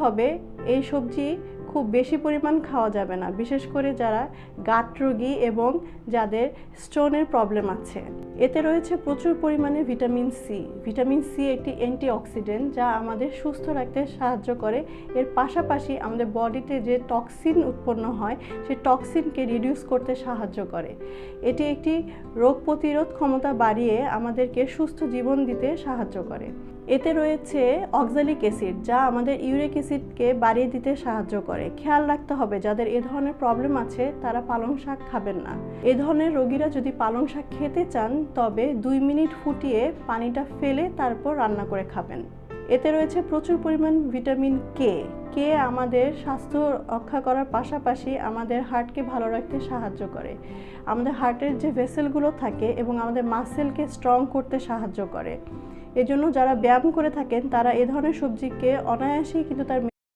হবে এই সবজি খুব বেশি পরিমাণ খাওয়া যাবে না, বিশেষ করে যারা গাঁট রোগী এবং যাদের স্টোনের প্রবলেম আছে। এতে রয়েছে প্রচুর পরিমাণে ভিটামিন সি। ভিটামিন সি একটি অ্যান্টিঅক্সিডেন্ট যা আমাদের সুস্থ রাখতে সাহায্য করে। এর পাশাপাশি আমাদের বডিতে যে টক্সিন উৎপন্ন হয় সেই টক্সিনকে রিডিউস করতে সাহায্য করে। এটি একটি রোগ প্রতিরোধ ক্ষমতা বাড়িয়ে আমাদেরকে সুস্থ জীবন দিতে সাহায্য করে। এতে রয়েছে অক্সালিক অ্যাসিড যা আমাদের ইউরিক অ্যাসিডকে বাড়িয়ে দিতে সাহায্য করে। খেয়াল রাখতে হবে যাদের এ ধরনের প্রবলেম আছে তারা পালং শাক খাবেন না। এ ধরনের রোগীরা যদি পালং শাক খেতে চান তবে 2 মিনিট ফুটিয়ে পানিটা ফেলে তারপর রান্না করে খাবেন। এতে রয়েছে প্রচুর পরিমাণ ভিটামিন কে। কে আমাদের স্বাস্থ্য রক্ষা করার পাশাপাশি আমাদের হার্টকে ভালো রাখতে সাহায্য করে। আমাদের হার্টের যে ভেসেলগুলো থাকে এবং আমাদের মাসেলকে স্ট্রং করতে সাহায্য করে। এজন্য যারা ব্যায়াম করে থাকেন তারা এ ধরনের সবজিকে অনায়াসেই কিন্তু তার